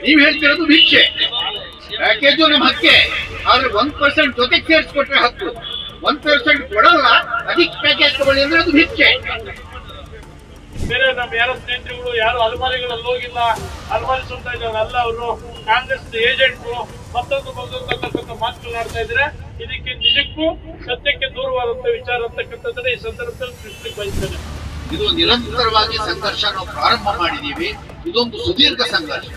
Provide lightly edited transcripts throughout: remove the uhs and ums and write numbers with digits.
ನೀವ್ ಹೇಳ್ತಿರೋದು ಭಿಕ್ಷೆ. ಪ್ಯಾಕೇಜು ನಮ್ಮ ಹಕ್ಕೆ, ಆದ್ರೆ 1% ಜೊತೆಗೆ ಸೇರಿಸ್ಕೊಟ್ರೆ ಹಕ್ಕು. 1% ಕೊಡಲ್ಲ, ಅದಕ್ಕೆ ಪ್ಯಾಕೇಜ್ ತಗೊಳ್ಳಿ ಅಂದ್ರೆ ಅದು ಭಿಕ್ಷೆ. ಬೇರೆ ನಮ್ಮ ಯಾರೋ ಸ್ನೇಹಿತರುಗಳು ಯಾರು ಅಲಮಾರಿಗಳಲ್ಲಿ ಹೋಗಿಲ್ಲ, ಅಲಮಾರಿ ಸುತ್ತಾ ಇದ್ದಾರಲ್ಲ, ಅವರು ಕಾಂಗ್ರೆಸ್ ಏಜೆಂಟ್ರು ಮತ್ತೊಂದು ಅಂತಕ್ಕಂಥ ಮಾತುಗಳಾಡ್ತಾ ಇದ್ರೆ ಇದಕ್ಕೆ ನಿಜಕ್ಕೂ ಸತ್ಯಕ್ಕೆ ದೂರವಾದಂತ ವಿಚಾರ ಅಂತಕ್ಕಂಥದ್ದನ್ನ ಈ ಸಂದರ್ಭದಲ್ಲಿ ತಿಳಿಸ್ಲಿಕ್ಕೆ ಬಯಸ್ತೇನೆ. ಇದು ನಿರಂತರವಾಗಿ ಸಂಘರ್ಷ ನಾವು ಪ್ರಾರಂಭ ಮಾಡಿದೀವಿ. ಇದೊಂದು ಸುದೀರ್ಘ ಸಂಘರ್ಷ.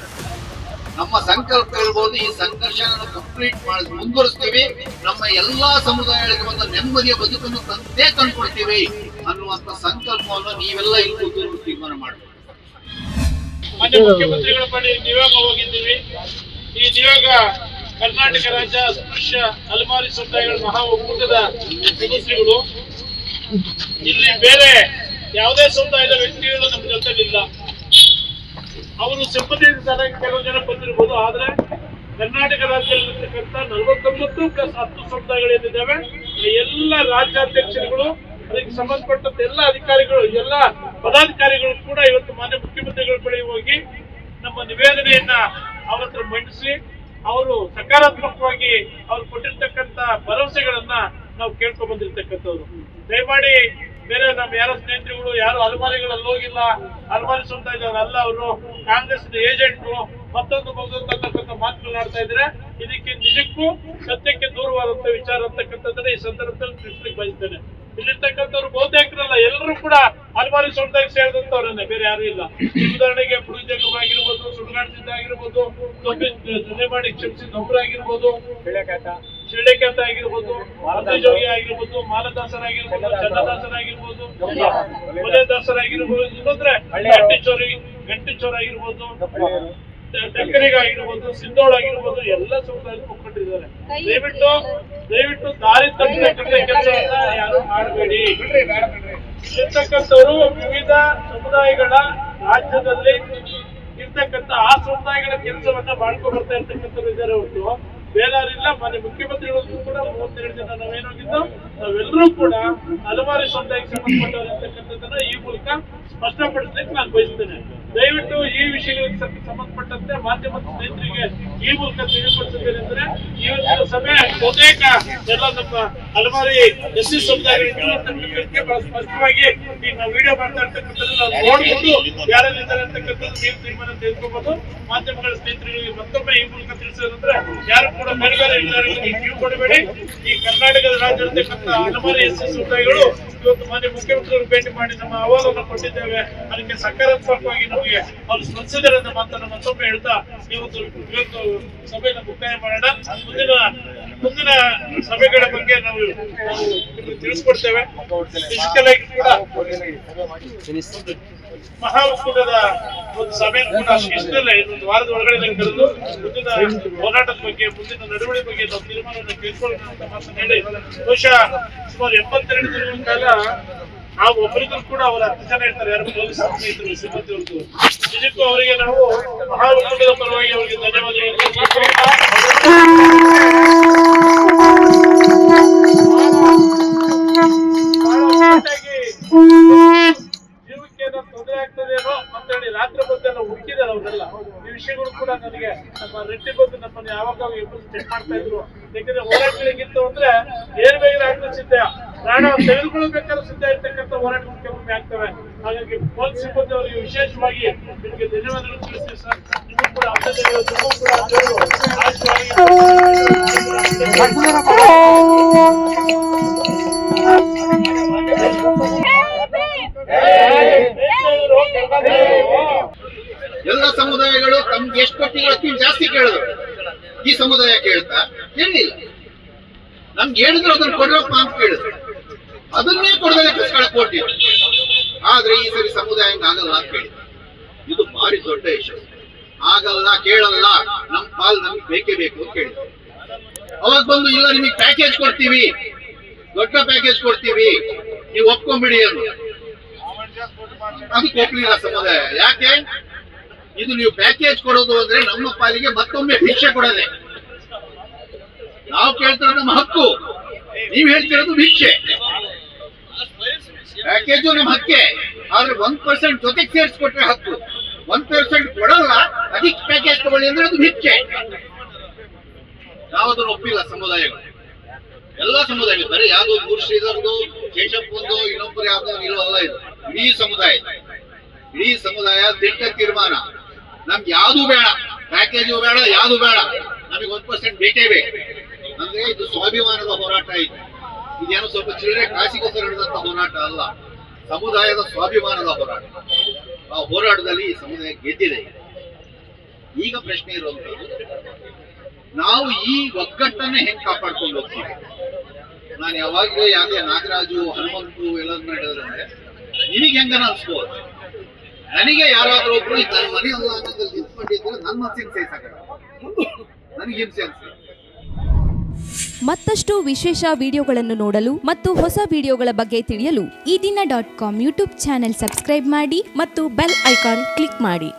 ನಮ್ಮ ಸಂಕಲ್ಪ ಇರ್ಬೋದು, ಈ ಸಂಘರ್ಷ ಕಂಪ್ಲೀಟ್ ಮಾಡಿ ಮುಂದುವರಿಸ್ತೀವಿ. ನಮ್ಮ ಎಲ್ಲಾ ಸಮುದಾಯಗಳಿಗೆ ಒಂದು ನೆಮ್ಮದಿಯ ಬದುಕನ್ನು ತಂದ್ಕೊಡ್ತೀವಿ ಅನ್ನುವಂತ ಸಂಕಲ್ಪವನ್ನು ನೀವೆಲ್ಲ ಇಲ್ಲಿ ತೀರ್ಮಾನ ಮಾಡಬೇಕು. ಮಾನ್ಯ ಮುಖ್ಯಮಂತ್ರಿಗಳ ಬಳಿ ನಿಯೋಗ ಹೋಗಿದ್ದೀವಿ. ಈ ನಿಯೋಗ ಕರ್ನಾಟಕ ರಾಜ್ಯ ಅಸ್ಪೃಶ್ಯ ಅಲಮಾರಿ ಸಮುದಾಯಗಳ ಮಹಾ ಒಕ್ಕೂಟದ ಸದಸ್ಯರುಗಳು. ಇಲ್ಲಿ ಬೇರೆ ಯಾವುದೇ ಸಮುದಾಯದ ವ್ಯಕ್ತಿಗಳು ನಮ್ಮ ಜೊತೆಲಿಲ್ಲ. ಅವರು ಸಿಬ್ಬಂದಿ ಕೆಲವು ಜನ ಬಂದಿರಬಹುದು, ಆದ್ರೆ ಕರ್ನಾಟಕ ರಾಜ್ಯದಲ್ಲಿರ್ತಕ್ಕಂಥ 49+10 ಸಮುದಾಯಗಳೇನಿದ್ದಾವೆ ಎಲ್ಲ ರಾಜ್ಯಾಧ್ಯಕ್ಷರುಗಳು, ಅದಕ್ಕೆ ಸಂಬಂಧಪಟ್ಟಂತ ಎಲ್ಲ ಅಧಿಕಾರಿಗಳು, ಎಲ್ಲ ಪದಾಧಿಕಾರಿಗಳು ಕೂಡ ಇವತ್ತು ಮಾನ್ಯ ಮುಖ್ಯಮಂತ್ರಿಗಳ ಬಳಿ ಹೋಗಿ ನಮ್ಮ ನಿವೇದನೆಯನ್ನ ಅವ್ರ ಹತ್ರ ಮಂಡಿಸಿ ಅವರು ಸಕಾರಾತ್ಮಕವಾಗಿ ಅವ್ರು ಕೊಟ್ಟಿರ್ತಕ್ಕಂಥ ಭರವಸೆಗಳನ್ನ ನಾವು ಕೇಳ್ಕೊಂಡ್ ಬಂದಿರ್ತಕ್ಕಂಥವ್ರು. ದಯಮಾಡಿ ಬೇರೆ ನಮ್ಮ ಯಾರೋ ಸ್ನೇಹಿತರುಗಳು ಯಾರು ಅಲಮಾರಿಗಳಲ್ಲಿ ಹೋಗಿಲ್ಲ, ಅಲಮಾರಿ ಸುತ್ತಾ ಇದ್ದಾರಲ್ಲ, ಅವರು ಕಾಂಗ್ರೆಸ್ ಏಜೆಂಟ್ರು ಮತ್ತೊಂದು ಅಂತಕ್ಕಂಥ ಮಾತುಗಳಾಡ್ತಾ ಇದ್ರೆ ಇದಕ್ಕೆ ನಿಜಕ್ಕೂ ಸತ್ಯಕ್ಕೆ ದೂರವಾದಂತ ವಿಚಾರ ಅಂತಕ್ಕಂಥದ್ದನ್ನ ಈ ಸಂದರ್ಭದಲ್ಲಿ ತಿಳಿಸ್ಲಿಕ್ಕೆ ಬಯಸ್ತೇನೆ. ಇಲ್ಲಿರ್ತಕ್ಕಂಥವ್ರು ಬಹುತೇಕರಲ್ಲ, ಎಲ್ಲರೂ ಕೂಡ ಅಲಮಾರಿ ಸಮುದಾಯಕ್ಕೆ ಸೇರಿದಂತವ್ರನ್ನೇ, ಬೇರೆ ಯಾರು ಇಲ್ಲ. ಉದಾಹರಣೆಗೆ ಬುಡುಜಂಗಮ ಆಗಿರ್ಬೋದು, ಸುಡುಗಾಡ್ಸಿದ್ದ ಆಗಿರ್ಬೋದು, ಮಾಡಿ ಕ್ಷಮಿಸಿದ ಒಬ್ಬರಾಗಿರ್ಬೋದು, ಶಿಳ್ಳೆಕಾತ ಆಗಿರ್ಬೋದು, ಜೋಗಿ ಆಗಿರ್ಬೋದು, ಮಾಲದಾಸರಾಗಿರ್ಬೋದು, ಚನ್ನದಾಸರಾಗಿರ್ಬೋದು, ಮಲೆದಾಸರಾಗಿರ್ಬೋದು, ಇನ್ನೊಂದ್ರೆ ಗಂಟಿಚೋರ ಆಗಿರ್ಬೋದು, ಟಕ್ಕರಿಗಾಗಿರ್ಬೋದು, ಸಿಂಧೋಳ ಆಗಿರ್ಬೋದು, ಎಲ್ಲ ಸಮುದಾಯದ ಮುಖಂಡರಿದ್ದಾರೆ. ದಯವಿಟ್ಟು ದಾರಿ ತಪ್ಪತಕ್ಕಂಥ ಕೆಲಸವನ್ನ ಯಾರು ಮಾಡಬೇಡಿ. ಇರ್ತಕ್ಕಂಥವ್ರು ವಿವಿಧ ಸಮುದಾಯಗಳ ರಾಜ್ಯದಲ್ಲಿ ಇರ್ತಕ್ಕಂಥ ಆ ಸಮುದಾಯಗಳ ಕೆಲಸವನ್ನ ಮಾಡ್ಕೊಂಡು ಬರ್ತಾ ಇರ್ತಕ್ಕಂಥವ್ರು ಇದ್ದಾರೆ ಹೊರತು ಬೇರೆಯವರಿಲ್ಲ. ಮಾನ್ಯ ಮುಖ್ಯಮಂತ್ರಿಗಳಿಗೂ ಕೂಡ 32 ಜನ ನಾವೇನೋಗಿದ್ದು ನಾವೆಲ್ಲರೂ ಕೂಡ ಹಲವಾರು ಸಮುದಾಯಕ್ಕೆ ಸಂಬಂಧಪಟ್ಟವರು ಅಂತಕ್ಕಂಥದ್ದನ್ನ ಈ ಮೂಲಕ ಸ್ಪಷ್ಟಪಡಿಸ್ಲಿಕ್ಕೆ ನಾನು ಬಯಸ್ತೇನೆ. ದಯವಿಟ್ಟು ಈ ವಿಷಯಗಳಿಗೆ ಸಂಬಂಧಪಟ್ಟಂತೆ ಮಾಧ್ಯಮದ ಸ್ನೇಹಿತರಿಗೆ ಈ ಮೂಲಕ ತಿಳಿಪಡಿಸಿದ್ದೇನೆಂದ್ರೆ ಇವತ್ತಿನ ಸಭೆ ಬಹುತೇಕ ಎಲ್ಲ ನಮ್ಮ ಹಲವಾರು ಎಸ್ಸಿ ಸಮುದಾಯಗಳಿಗೆ ಬಹಳ ಸ್ಪಷ್ಟವಾಗಿ ಈಗ ನಾವು ವಿಡಿಯೋ ಮಾಡ್ತಾ ಇರ್ತಕ್ಕಂಥದ್ದು ನಾವು ನೋಡ್ಬಿಟ್ಟು ಯಾರೆಲ್ಲಿದ್ದಾರೆ ಅಂತಕ್ಕಂಥದ್ದು ನೀವು ತೀರ್ಮಾನ ತೆಗೆದುಕೋಬಹುದು. ಮಾಧ್ಯಮಗಳ ಸ್ನೇಹಿತರಿಗೆ ಮತ್ತೊಮ್ಮೆ ಈ ಮೂಲಕ ತಿಳಿಸೋದಂದ್ರೆ ಯಾರು ಕೂಡ ಬೇರೆ ಬೇರೆ ವಿಚಾರಗಳಿಗೆ ಕಿವಿ ಕೊಡಬೇಡಿ. ಈ ಕರ್ನಾಟಕದ ರಾಜ್ಯದಲ್ಲಿರ್ತಕ್ಕಂಥ ಹಲವಾರು ಎಸ್ಸಿ ಸಮುದಾಯಗಳು ಇವತ್ತು ಮಾನ್ಯ ಮುಖ್ಯಮಂತ್ರಿಗಳು ಭೇಟಿ ಮಾಡಿ ನಮ್ಮ ಅಹವಾಲನ್ನು ಕೊಟ್ಟಿದ್ದೇವೆ. ಅದಕ್ಕೆ ಸಕಾರಾತ್ಮಕವಾಗಿ ನಮಗೆ ಅವರು ಸ್ಪಂದಿಸಿದ್ದಾರೆ ಅಂತ ಮಾತನ್ನು ಮತ್ತೊಮ್ಮೆ ಹೇಳ್ತಾ ಇವತ್ತು ಸಭೆಯನ್ನು ಮುಕ್ತಾಯ ಮಾಡೋಣ. ಮುಂದಿನ ಸಭೆಗಳ ಬಗ್ಗೆ ನಾವು ತಿಳಿಸ್ಕೊಡ್ತೇವೆ. ಫಿಸಿಕಲ್ ಆಗಿ ಕೂಡ ಮಹಾ ಒಕ್ಕೂಟದ ಒಂದು ಸಭೆಯನ್ನು ಕೂಡ ಇಷ್ಟಲ್ಲ ಇನ್ನೊಂದು ವಾರದ ಒಳಗಡೆ ಕರೆದು ಮುಂದಿನ ಹೋರಾಟದ ಬಗ್ಗೆ, ಮುಂದಿನ ನಡವಳಿಕೆ ಬಗ್ಗೆ ನಾವು ತೀರ್ಮಾನವನ್ನು ತೆಗೆದುಕೊಳ್ಳೋಣ ಅಂತ ಮಾತನ್ನು ಹೇಳಿ ಬಹುಶಃ ಸುಮಾರು 72 ದಿನಗಳ ಕಾಲ ನಾವು ಒಬ್ಬರಿಗೂ ಕೂಡ ಅವರ 10 ಜನ ಇರ್ತಾರೆ, ಯಾರು ಪೊಲೀಸ್ ಸ್ನೇಹಿತರು ಸಿಬ್ಬಂದಿ ಅವ್ರದ್ದು. ನಿಜಕ್ಕೂ ಅವರಿಗೆ ನಾವು ಮಹಾ ಒಕ್ಕೂಟದ ಪರವಾಗಿ ಅವರಿಗೆ ಧನ್ಯವಾದಗಳು. ಜೀವಕ್ಕೆ ತೊಂದರೆ ಆಗ್ತದೇನೋ ಅಂತ ಹೇಳಿ ರಾತ್ರಿ ಬಂದೆಲ್ಲ ಹುಡುಕಿದಾರೆ ಅವರೆಲ್ಲ. ಈ ವಿಷಯಗಳು ಕೂಡ ನನಗೆ ನಮ್ಮ ರೆಡ್ಡಿ ಬಂದು ನಮ್ಮನ್ನು ಯಾವಾಗ ಚೆಕ್ ಮಾಡ್ತಾ ಇದ್ರು. ಯಾಕಂದ್ರೆ ಹೋರಾಟಗಳಿಗಿಂತ ಅಂದ್ರೆ ಏನ್ ಬೇಗ ಆಗ್ತಾ ಸಿದ್ಧ ಪ್ರಾಣ ತೆಗೆದುಕೊಳ್ಬೇಕಾದ್ರೂ ಸಿದ್ಧ ಇರ್ತಕ್ಕಂಥ ಹೋರಾಟಗಳು ಕೆಲವೊಮ್ಮೆ ಆಗ್ತವೆ. ಹಾಗಾಗಿ ಪೊಲೀಸ್ ಸಿಬ್ಬಂದಿ ಅವರಿಗೆ ವಿಶೇಷವಾಗಿ ನಿಮಗೆ ಧನ್ಯವಾದಗಳು ತಿಳಿಸ್ತೀವಿ ಸರ್. ನಿಮಗೂ ಕೂಡ ಎಲ್ಲ ಸಮುದಾಯಗಳು ತಮ್ಗೆ ಎಷ್ಟು ಕೊಟ್ಟಿದ್ರು ಅದಕ್ಕಿಂತ ಜಾಸ್ತಿ ಕೇಳಿದ್ರು. ಈ ಸಮುದಾಯ ಕೇಳ್ತಾ ಹೇಳಿಲ್ಲ. ನಮ್ಗೆ ಹೇಳಿದ್ರು ಅದನ್ನ ಕೊಡ್ರಪ್ಪ ಅಂತ ಕೇಳಿದ್ರು, ಅದನ್ನೇ ಕೊಡದೇ ಕೊಟ್ಟಿದ್ರು. ಆದ್ರೆ ಈ ಸರಿ ಸಮುದಾಯ ಆಗಲ್ಲ ಅಂತ ಕೇಳಿದ್ರು. ಇದು ಭಾರಿ ದೊಡ್ಡ ವಿಷಯ. ಆಗಲ್ಲ, ಕೇಳಲ್ಲ, ನಮ್ ಪಾಲ್ ನಮ್ಗೆ ಬೇಕೇ ಬೇಕು ಅಂತ ಕೇಳಿದ್ರು. ಅವಾಗ ಬಂದು ಇಲ್ಲ ನಿಮಗೆ ಪ್ಯಾಕೇಜ್ ಕೊಡ್ತೀವಿ, ದೊಡ್ಡ ಪ್ಯಾಕೇಜ್ ಕೊಡ್ತೀವಿ, ನೀವು ಒಪ್ಕೊಂಡ್ಬಿಡಿ ಅಂತ. ಅದಕ್ಕೆ ಒಪ್ಲಿಲ್ಲ ಸಮುದಾಯ. ಯಾಕೆ? ಇದು ನೀವು ಪ್ಯಾಕೇಜ್ ಕೊಡೋದು ಅಂದ್ರೆ ನಮ್ಮ ಪಾಲಿಗೆ ಮತ್ತೊಮ್ಮೆ ಭಿಕ್ಷೆ ಕೊಡೋದೆ. ನಾವು ಕೇಳ್ತಿರೋದು ನಮ್ಮ ಹಕ್ಕು, ನೀವ್ ಹೇಳ್ತಿರೋದು ಭಿಕ್ಷೆ. ಪ್ಯಾಕೇಜು ನಮ್ಮ ಹಕ್ಕೆ, ಆದ್ರೆ 1% ಜೊತೆಗೆ ಸೇರಿಸ್ಕೊಟ್ರೆ ಹಕ್ಕು. 1% ಕೊಡಲ್ಲ, ಅದಕ್ಕೆ ಪ್ಯಾಕೇಜ್ ತಗೊಳ್ಳಿ ಅಂದ್ರೆ ಅದು ಭಿಕ್ಷೆ. ಯಾವುದನ್ನು ಒಪ್ಪಿಲ್ಲ ಸಮುದಾಯಗಳು, ಎಲ್ಲ ಸಮುದಾಯಗಳು. ಬರೀ ಯಾವ್ದು ಮುರ್ಷಿದರ್ದು, ಶೇಷಪ್ಪಂದು, ಇನ್ನೊಬ್ಬರು ಯಾವ್ದು ಇಲ್ಲವಲ್ಲ. ಇದು ಇಡೀ ಸಮುದಾಯ ದಿಟ್ಟ ತೀರ್ಮಾನ. ನಮ್ಗೆ ಯಾವ್ದು ಬೇಡ, ಪ್ಯಾಕೇಜು ಬೇಡ, ಯಾವ್ದು ಬೇಡ, ನಮಗೆ 1% ಬೇಕೇ ಬೇಕು. ಅಂದ್ರೆ ಇದು ಸ್ವಾಭಿಮಾನದ ಹೋರಾಟ. ಇದೇನೋ ಸ್ವಲ್ಪ ಚಿಲ್ಲರೆ ಕಾಸಿಗೋಸ್ಕರ ನಡೆದಂತ ಹೋರಾಟ ಅಲ್ಲ, ಸಮುದಾಯದ ಸ್ವಾಭಿಮಾನದ ಹೋರಾಟ. ಆ ಹೋರಾಟದಲ್ಲಿ ಈ ಸಮುದಾಯ ಗೆದ್ದಿದೆ. ಈಗ ಪ್ರಶ್ನೆ ಇರುವಂತದ್ದು, ನಾವು ಈ ಒಗ್ಗಟ್ಟನ್ನೇ ಹೆಂಗ್ ಕಾಪಾಡ್ಕೊಂಡು ಹೋಗ್ತೀವಿ. ನಾನು ಯಾವಾಗಲೂ ಯಾವ್ದೇ ನಾಗರಾಜು, ಹನುಮಂತು ಎಲ್ಲದನ್ನ ಹೇಳಿದ್ರೆ ನಿನಗೆ ಹೆಂಗನ ಅನ್ಸ್ಬೋದು. ನನಗೆ ಯಾರಾದ್ರೂ ಒಬ್ರು ನನ್ನ ಮನೆ ಅಲ್ಲ ಅನ್ನೋದ್ರಲ್ಲಿ ನಿಂತ್ಕೊಂಡಿದ್ರೆ ನನ್ನ ಮನಸ್ಸಿನ ಸಹಿಸಾಗಲ್ಲ, ನನಗೆ ಹಿಂಸೆ ಅನ್ಸುತ್ತೆ. ಮತ್ತಷ್ಟು ವಿಶೇಷ ವಿಡಿಯೋಗಳನ್ನು ನೋಡಲು ಮತ್ತು ಹೊಸ ವಿಡಿಯೋಗಳ ಬಗ್ಗೆ ತಿಳಿಯಲು ಈ ದಿನ .com ಯೂಟ್ಯೂಬ್ ಚಾನೆಲ್ ಸಬ್ಸ್ಕ್ರೈಬ್ ಮಾಡಿ ಮತ್ತು ಬೆಲ್ ಐಕಾನ್ ಕ್ಲಿಕ್ ಮಾಡಿ.